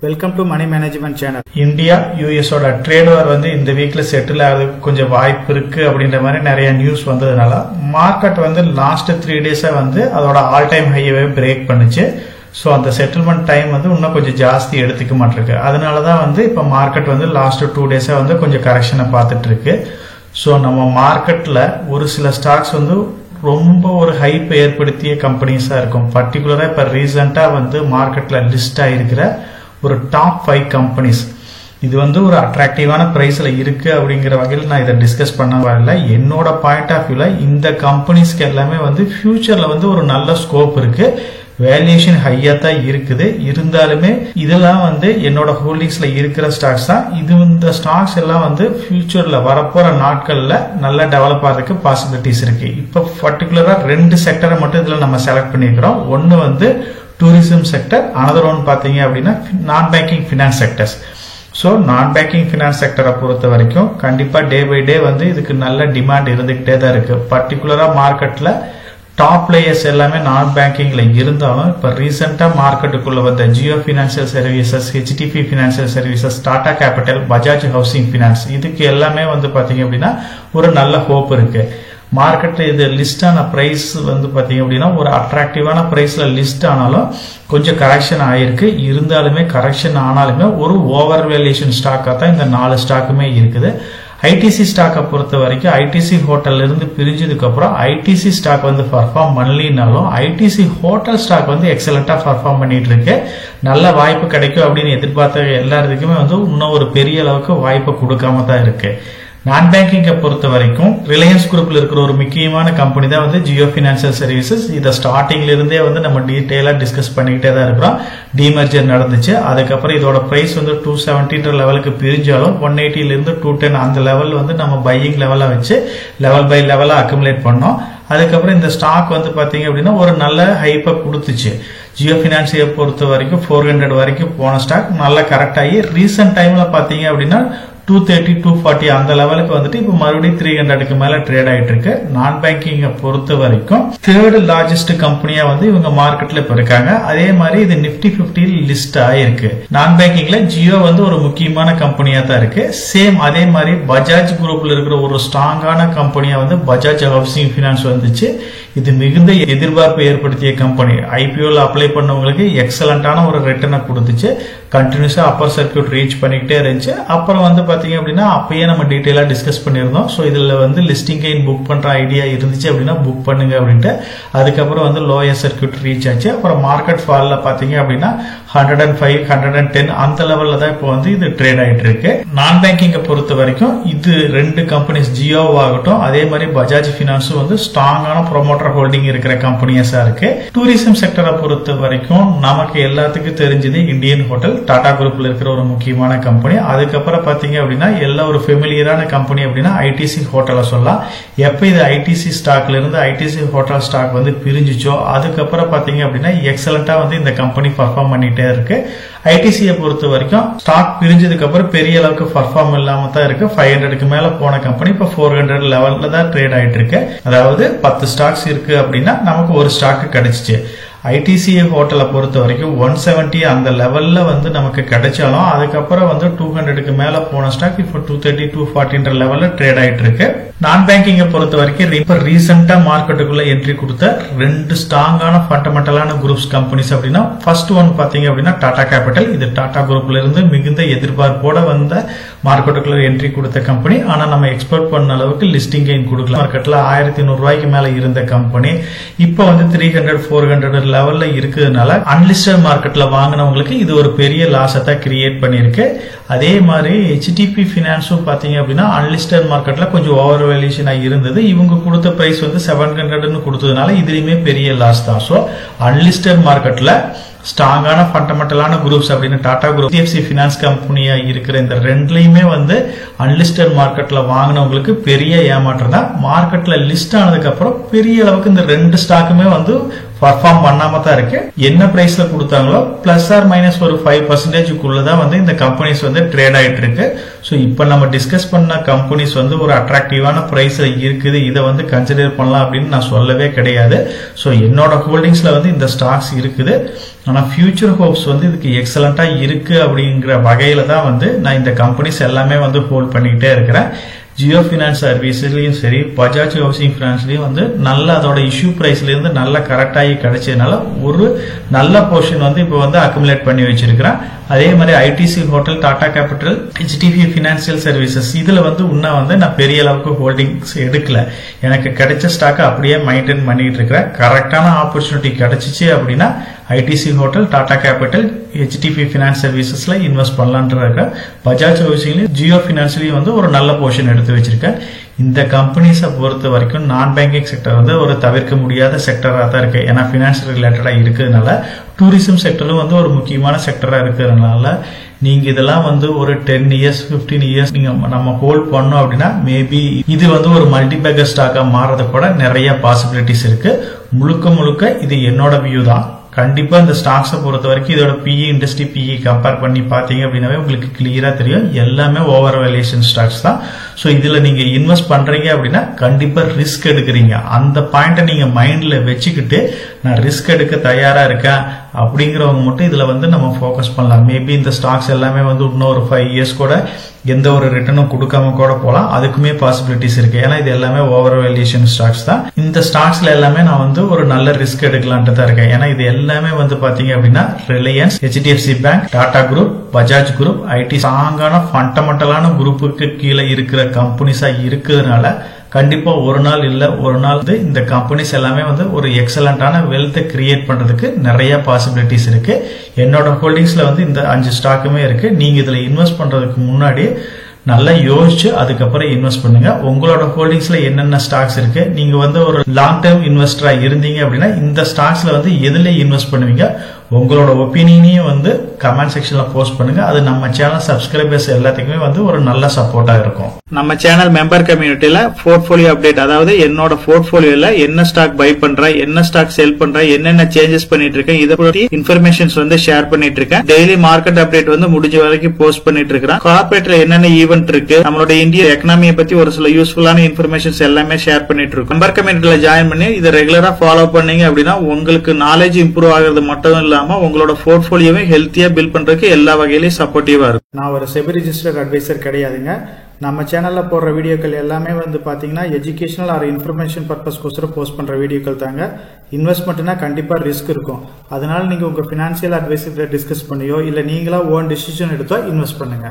Welcome to money management channel. India யூஎஸோட trade war வந்து இந்த வீக்ல செட்டில் ஆகிறதுக்கு கொஞ்சம் வாய்ப்பு இருக்கு அப்படின்ற மாதிரி நிறைய நியூஸ் வந்ததுனால மார்க்கெட் வந்து லாஸ்ட் 3 டேஸா வந்து அதோட ஆல் டைம் ஹையவே பிரேக் பண்ணுச்சு. ஸோ அந்த செட்டில்மெண்ட் டைம் வந்து இன்னும் கொஞ்சம் ஜாஸ்தி எடுத்துக்க மாட்டிருக்கு. அதனாலதான் வந்து இப்போ மார்க்கெட் வந்து லாஸ்ட் 2 டேஸா வந்து கொஞ்சம் கரெக்ஷனை பார்த்துட்டு இருக்கு. ஸோ நம்ம மார்க்கெட்ல ஒரு சில ஸ்டாக்ஸ் வந்து ரொம்ப ஒரு ஹைப் ஏற்படுத்திய கம்பெனிஸா இருக்கும். பர்டிகுலரா இப்ப ரீசெண்டா வந்து மார்க்கெட்ல லிஸ்ட் ஆயிருக்கிற ஒரு டாப் 5 கம்பெனிஸ் இது வந்து ஒரு அட்ராக்டிவான பிரைஸ்ல இருக்கு அப்படிங்கிற வகையில் நான் இதை டிஸ்கஸ் பண்ண வரல. என்னோட பாயிண்ட் ஆஃப் வியூல இந்த கம்பெனிஸ்க்கு எல்லாமே வந்து ஃபியூச்சர்ல வந்து ஒரு நல்ல ஸ்கோப் இருக்கு. வேல்யூஷன் ஹையா தான் இருக்குது. இருந்தாலுமே இதெல்லாம் வந்து என்னோட ஹோல்டிங்ஸ்ல இருக்கிற ஸ்டாக்ஸ் தான். இந்த ஸ்டாக்ஸ் எல்லாம் வந்து ஃபியூச்சர்ல வரப்போற நாட்கள்ல நல்லா டெவலப் ஆகிறதுக்கு பாசிபிலிட்டிஸ் இருக்கு. இப்ப பர்டிகுலரா 2 செக்டரை மட்டும் இதுல நம்ம செலக்ட் பண்ணிருக்கிறோம். ஒன்னு வந்து டூரிசம் செக்டர், அனதர் ஒன் பாத்தீங்க அப்படின்னா நான் பேங்கிங் பினான்ஸ் செக்டர்ஸ். ஸோ நான் பேங்கிங் பினான்ஸ் செக்டரை பொறுத்த வரைக்கும் கண்டிப்பா டே பை டே வந்து இதுக்கு நல்ல டிமாண்ட் இருந்துகிட்டே தான் இருக்கு. பர்டிகுலரா மார்க்கெட்ல டாப் பிளேயர்ஸ் எல்லாமே நான் பேங்கிங்ல இருந்தாலும் இப்ப ரீசெண்டா மார்க்கெட்டுக்குள்ள வந்த Jio financial services, HDB financial services, Tata capital, Bajaj housing finance இதுக்கு எல்லாமே வந்து பாத்தீங்க அப்படின்னா ஒரு நல்ல ஹோப் இருக்கு. மார்க்கெட்ல இது லிஸ்ட் ஆன பிரைஸ் வந்து பாத்தீங்க அப்படின்னா ஒரு அட்ராக்டிவான பிரைஸ்ல லிஸ்ட் ஆனாலும் கொஞ்சம் கரெக்ஷன் ஆயிருக்கு. இருந்தாலுமே கரெக்ஷன் ஆனாலுமே ஒரு ஓவர் வேல்யூஷன் ஸ்டாக்கா தான் இந்த 4 ஸ்டாக்குமே இருக்குது. ஐடிசி ஸ்டாக்கை பொறுத்த வரைக்கும் ஐடிசி ஹோட்டல்ல இருந்து பிரிஞ்சதுக்கு அப்புறம் ஐடிசி ஸ்டாக் வந்து பர்ஃபார்ம் பண்ணலினாலும் ஐடிசி ஹோட்டல் ஸ்டாக் வந்து எக்ஸலண்டா பர்ஃபார்ம் பண்ணிட்டு இருக்கு. நல்ல வாய்ப்பு கிடைக்கும் அப்படின்னு எதிர்பார்த்த எல்லாத்துக்குமே வந்து இன்னும் ஒரு பெரிய அளவுக்கு வாய்ப்பு கொடுக்காம தான் இருக்கு. நான் பேங்கிங்கை பொறுத்த வரைக்கும் ரிலையன்ஸ் குரூப்ல இருக்கிற ஒரு முக்கியமான கம்பெனி தான் வந்து ஜியோ பினான்சியல் சர்வீசஸ். இதை ஸ்டார்டிங்ல இருந்தே வந்து நம்ம டீடைலா டிஸ்கஸ் பண்ணிக்கிட்டே தான் இருக்கிறோம். டிமர்ஜர் நடந்துச்சு. அதுக்கப்புறம் இதோட பிரைஸ் வந்து 270 லெவலுக்கு பிரிஞ்சாலும் 180 இருந்து 210 அந்த லெவல் வந்து நம்ம பையிங் லெவலா வச்சு லெவல் பை லெவலா அக்குமுலேட் பண்ணோம். அதுக்கப்புறம் இந்த ஸ்டாக் வந்து பாத்தீங்க அப்படின்னா ஒரு நல்ல ஹைப்பை கொடுத்துச்சு. ஜியோ பினான்சியை பொறுத்த வரைக்கும் 400 வரைக்கும் போன ஸ்டாக் நல்லா கரெக்ட் ஆகி ரீசெண்ட் டைம்ல பாத்தீங்க அப்படின்னா 230, 240 அந்த லெவலுக்கு வந்துட்டு இப்ப மறுபடியும் 300க்கு மேல ட்ரேட் ஆயிட்டு இருக்கு. நான் பேங்கிங்க பொறுத்த வரைக்கும் 3rd லார்ஜஸ்ட் கம்பெனியா வந்து இவங்க மார்க்கெட்ல இப்ப இருக்காங்க. அதே மாதிரி இது நிப்டி 50 லிஸ்ட் ஆயிருக்கு. நான் பேங்கிங்ல ஜியோ வந்து ஒரு முக்கியமான கம்பெனியா தான் இருக்கு. சேம் அதே மாதிரி பஜாஜ் குரூப்ல இருக்கிற ஒரு ஸ்ட்ராங்கான கம்பெனியா வந்து பஜாஜ் ஹவுசிங் பினான்ஸ் வந்துச்சு. இது மிகுந்த எதிர்பார்ப்பு ஏற்படுத்திய கம்பெனி. ஐபிஓல அப்ளை பண்ணவங்களுக்கு எக்ஸலண்டான ஒரு ரிட்டர்னை கொடுத்துச்சு. கண்டினியூஸா அப்பர் சர்க்கியூட் ரீச் பண்ணிக்கிட்டே இருந்துச்சு. அப்புறம் வந்து பாத்தீங்க அப்படின்னா அப்பயே நம்ம டீடைலா டிஸ்கஸ் பண்ணிருந்தோம். ஸோ இதுல வந்து லிஸ்டிங் கெயின் புக் பண்ற ஐடியா இருந்துச்சு அப்படின்னா புக் பண்ணுங்க அப்படின்ட்டு. அதுக்கப்புறம் வந்து லோயர் சர்க்கியூட் ரீச் ஆச்சு. அப்புறம் மார்க்கெட் ஃபால்ல பாத்தீங்க அப்படின்னா 105, 110 அந்த லெவல்ல தான் இப்போ வந்து இது ட்ரேட் ஆயிட்டு இருக்கு. நான் பேங்கிங்கை பொறுத்த வரைக்கும் இது 2 கம்பெனிஸ் ஜியோ ஆகட்டும் அதே மாதிரி பஜாஜ் பினான்ஸும் வந்து ஸ்ட்ராங்கான ப்ரொமோட்டர் ஹோல்டிங் இருக்கிற கம்பெனிஸா இருக்கு. டூரிசம் செக்டரை பொறுத்த வரைக்கும் நமக்கு எல்லாத்துக்கும் தெரிஞ்சது இந்தியன் ஹோட்டல் டாடா குரூப்ல இருக்கிற ஒரு முக்கியமான கம்பெனி. அதுக்கப்புறம் பாத்தீங்க அப்படின்னா எல்லா ஒரு ஃபெமிலியரான கம்பெனி அப்படின்னா ஐடிசி ஹோட்டலை சொல்லலாம். எப்ப இது ஐடிசி ஸ்டாக்ல இருந்து ஐடிசி ஹோட்டல் ஸ்டாக் வந்து பிரிஞ்சிச்சோ அதுக்கப்புறம் பாத்தீங்க அப்படின்னா எக்ஸலண்டா வந்து இந்த கம்பெனி பர்ஃபார்ம் பண்ணிட்டே இருக்கு. ஐடிசியை பொறுத்த வரைக்கும் ஸ்டாக் பிரிஞ்சதுக்கு அப்புறம் பெரிய அளவுக்கு பர்ஃபார்ம் இல்லாம தான் இருக்கு. 500க்கு மேல போன கம்பெனி இப்ப 400 லெவல்ல தான் ட்ரேட் ஆயிட்டு இருக்கு. அதாவது 10 ஸ்டாக்ஸ் இருக்கு அப்படின்னா நமக்கு ஒரு ஸ்டாக் கிடைச்சிச்சு. ஐடிசிஏ ஹோட்டலை பொறுத்த வரைக்கும் 170 அந்த லெவல்ல வந்து நமக்கு கிடைச்சாலும் அதுக்கப்புறம் வந்து 200க்கு மேல போன ஸ்டாக் இப்போ 230, 240 லெவல்ல ட்ரேட் ஆயிட்டு இருக்கு. நான் பேங்கிங்கை பொறுத்த வரைக்கும் இப்ப ரீசெண்டா மார்க்கெட்டுக்குள்ள என்ட்ரி கொடுத்த 2 ஸ்ட்ராங்கான ஃபண்டமெண்டலான குரூப்ஸ் கம்பெனிஸ் அப்படின்னா ஃபர்ஸ்ட் ஒன் பாத்தீங்க அப்படின்னா டாடா கேபிட்டல். இது டாடா குரூப்ல இருந்து மிகுந்த எதிர்பார்ப்போட வந்த மார்க்கெட்டுக்குள்ள என்ட்ரி கொடுத்த கம்பெனி. ஆனா நம்ம எக்ஸ்பெக்ட் பண்ண அளவுக்கு லிஸ்டிங் கெயின் கொடுக்கல. மார்க்கெட்ல 1100 ரூபாய்க்கு மேல இருந்த கம்பெனி இப்ப வந்து 300, 400 லெவல்ல இருக்குதுனால அன்லிஸ்டட் மார்க்கெட்ல வாங்கினவங்களுக்கு இது ஒரு பெரிய லாஸை தான் கிரியேட் பண்ணிருக்கு. அதே மாதிரி ஹெச்டிபி பினான்ஸும் பாத்தீங்க அப்படின்னா அன்லிஸ்டட் மார்க்கெட்ல கொஞ்சம் ஓவர் வேல்யூஷனா இருந்தது. இவங்க கொடுத்த பிரைஸ் வந்து 700 கொடுத்ததுனால இதுலயுமே பெரிய லாஸ் தான். ஸோ அன்லிஸ்டட் மார்க்கெட்ல ஸ்ட்ராங்கான ஃபண்டமெண்டலான குரூப்ஸ் அப்படின்னு டாடா குரூப், HDFC பினான்ஸ் கம்பெனியா இருக்கிற இந்த 2லயுமே வந்து அன்லிஸ்டட் மார்க்கெட்ல வாங்கினவங்களுக்கு பெரிய ஏமாற்றம் தான். மார்க்கெட்ல லிஸ்ட் ஆனதுக்கு அப்புறம் பெரிய அளவுக்கு இந்த 2 ஸ்டாக்குமே வந்து பர்ஃபார்ம் பண்ணாம தான் இருக்கு. என்ன பிரைஸ்ல கொடுத்தாங்களோ பிளஸ் ஆர் மைனஸ் ஒரு 5% வந்து இந்த கம்பெனிஸ் வந்து ட்ரேட் ஆயிட்டு இருக்கு. ஸோ இப்ப நம்ம டிஸ்கஸ் பண்ண கம்பெனிஸ் வந்து ஒரு அட்ராக்டிவான பிரைஸ்ல இருக்குது. இதை வந்து கன்சிடர் பண்ணலாம் அப்படின்னு நான் சொல்லவே கிடையாது. ஸோ என்னோட ஹோல்டிங்ஸ்ல வந்து இந்த ஸ்டாக்ஸ் இருக்குது. ஆனா ஃபியூச்சர் ஹோப்ஸ் வந்து இதுக்கு எக்ஸலண்டா இருக்கு அப்படிங்கிற வகையில தான் வந்து நான் இந்த கம்பெனிஸ் எல்லாமே வந்து ஹோல்ட் பண்ணிக்கிட்டே இருக்கிறேன். ஜியோ ஃபினான்ஸ் சர்வீஸ்லயும் சரி, பஜாஜ் ஹவுசிங் ஃபினான்ஸ்லயும் வந்து நல்ல அதோட இஷ்யூ பிரைஸ்ல இருந்து நல்ல கரெக்ட் ஆகி கிடைச்சதுனால ஒரு நல்ல போர்ஷன் வந்து இப்போ வந்து அக்குமுலேட் பண்ணி வச்சிருக்கிறேன். அதே மாதிரி ITC hotel, Tata capital, HDFC financial services இதுல வந்து இன்னும் வந்து நான் பெரிய அளவுக்கு ஹோல்டிங்ஸ் எடுக்கல. எனக்கு கிடைச்ச ஸ்டாக் அப்படியே மெயின்டைன் பண்ணிட்டு இருக்கிறேன். கரெக்டான ஆப்பர்ச்சுனிட்டி கிடைச்சிச்சு அப்படின்னா ITC hotel, Tata capital, HDFC finance சர்வீசஸ்ல இன்வெஸ்ட் பண்ணலான்ற பஜாஜ் ஹவுசிங்லயும் ஜியோ ஃபினான்ஸ்லயும் வந்து ஒரு நல்ல போர்ஷன் எடுத்து வச்சிருக்கேன். இந்த கம்பெனிஸை பொறுத்த வரைக்கும் நான் பேங்கிங் செக்டர் வந்து ஒரு தவிர்க்க முடியாத செக்டரா தான் இருக்கு. ஏன்னா பினான்ஸ் ரிலேட்டடா இருக்கிறதுனால, டூரிசம் செக்டரும் வந்து ஒரு முக்கியமான செக்டரா இருக்கிறதுனால நீங்க இதெல்லாம் வந்து ஒரு 10 இயர்ஸ் 15 இயர்ஸ் நீங்க நம்ம ஹோல்ட் பண்ணோம் அப்படின்னா மேபி இது வந்து ஒரு மல்டிபேக்கர் ஸ்டாக்கா மாறது கூட நிறைய பாசிபிலிட்டிஸ் இருக்கு. முழுக்க இது என்னோட வியூ தான். கண்டிப்பா இந்த ஸ்டாக்ஸை பொறுத்த வரைக்கும் இதோட பிஇ, இண்டஸ்ட்ரி பிஇ கம்பேர் பண்ணி பாத்தீங்க அப்படின்னாவே உங்களுக்கு கிளியரா தெரியும் எல்லாமே ஓவர் வேல்யூஷன் ஸ்டாக்ஸ் தான். சோ இதுல நீங்க இன்வெஸ்ட் பண்றீங்க அப்படின்னா கண்டிப்பா ரிஸ்க் எடுக்கிறீங்க. அந்த பாயிண்ட நீங்க மைண்ட்ல வச்சுக்கிட்டு நான் ரிஸ்க் எடுக்க தயாரா இருக்கேன் அப்படிங்கிறவங்க மட்டும் இதுல வந்து நம்ம போக்கஸ் பண்ணலாம். மேபி இந்த ஸ்டாக்ஸ் எல்லாமே வந்து இன்னும் ஒரு 5 இயர்ஸ் கூட எந்த ஒரு ரிட்டர்னும் கொடுக்காம கூட போலாம். அதுக்குமே பாசிபிலிட்டிஸ் இருக்கு. ஏன்னா இது எல்லாமே ஓவர் வேல்யூஷன் ஸ்டாக்ஸ் தான். இந்த ஸ்டாக்ஸ்ல எல்லாமே நான் வந்து ஒரு நல்ல ரிஸ்க் எடுக்கலான்ட்டு தான் இருக்கேன். ஏன்னா இது எல்லாமே வந்து பாத்தீங்க அப்படின்னா Reliance, HDFC bank, Tata group, Bajaj group, IT ஸ்ட்ராங்கான ஃபண்டமெண்டலான குரூப்புக்கு கீழே இருக்கிற கம்பெனிஸா இருக்கிறதுனால கண்டிப்பா ஒரு நாள் இல்ல ஒரு நாள் இந்த கம்பெனிஸ் எல்லாமே வந்து ஒரு எக்ஸலண்டான வெல்த்தை கிரியேட் பண்றதுக்கு நிறைய பாசிபிலிட்டிஸ் இருக்கு. என்னோட ஹோல்டிங்ஸ்ல வந்து இந்த 5 ஸ்டாக்குமே இருக்கு. நீங்க இதுல இன்வெஸ்ட் பண்றதுக்கு முன்னாடி நல்லா யோசிச்சு அதுக்கப்புறம் இன்வெஸ்ட் பண்ணுங்க. உங்களோட ஹோல்டிங்ஸ்ல என்னென்ன ஸ்டாக்ஸ் இருக்கு, நீங்க வந்து ஒரு லாங் டேர்ம் இன்வெஸ்டரா இருந்தீங்க அப்படின்னா இந்த ஸ்டாக்ஸ்ல வந்து எதுல இன்வெஸ்ட் பண்ணுவீங்க, உங்களோட ஒப்பீனியனையும் வந்து கமெண்ட் செக்ஷன்ல போஸ்ட் பண்ணுங்க. அது நம்ம சேனல் சப்ஸ்கிரைபர்ஸ் எல்லாத்துக்குமே வந்து ஒரு நல்ல சப்போர்ட்டா இருக்கும். நம்ம சேனல் மெம்பர் கம்யூனிட்டியில போர்ட்போலியோ அப்டேட், அதாவது என்னோட போர்ட்போலியோல என்ன ஸ்டாக் பை பண்றேன், என்ன ஸ்டாக் செல் பண்றேன், என்னென்ன சேஞ்சஸ் பண்ணிட்டு இருக்கேன், இதை பத்தி இன்ஃபர்மேஷன்ஸ் வந்து ஷேர் பண்ணிட்டு இருக்கேன். டெய்லி மார்க்கெட் அப்டேட் வந்து முடிஞ்ச வரைக்கும் போஸ்ட் பண்ணிட்டு இருக்கேன். கார்பரேட்ல என்னென்ன ஈவென்ட் இருக்கு, நம்மளோட இந்திய எக்கனாமியை பத்தி ஒரு சில யூஸ்ஃபுல்லான இன்ஃபர்மேஷன்ஸ் எல்லாமே ஷேர் பண்ணிட்டு இருக்கோம். மெம்பர் கம்யூனிட்டியில ஜாயின் பண்ணி இதை ரெகுலரா ஃபாலோ பண்ணீங்க அப்படின்னா உங்களுக்கு நாலேஜ் இம்ப்ரூவ் ஆகிறது மட்டும் இல்லாம உங்களோட போர்ட்போலியோவை ஹெல்த்தியா பில்ட் பண்றதுக்கு எல்லா வகையிலும் சப்போர்ட்டிவா இருக்கும். நான் ஒரு செபி ரிஜிஸ்டர்ட் அட்வைசர் கிடையாதுங்க. நம்ம சேனல்ல போடுற வீடியோக்கள் எல்லாமே வந்து பாத்தீங்கன்னா எஜுகேஷனல் ஆர் இன்ஃபர்மேஷன் பர்பஸ்க்கோசரம் போஸ்ட் பண்ற வீடியோக்கள் தாங்க. இன்வெஸ்ட்மெண்ட்னா கண்டிப்பா ரிஸ்க் இருக்கும். அதனால நீங்க உங்க பினான்சியல் அட்வைசர் டிஸ்கஸ் பண்ணியோ இல்ல நீங்களா ஓன் டிசிஷன் எடுத்தோ இன்வெஸ்ட் பண்ணுங்க.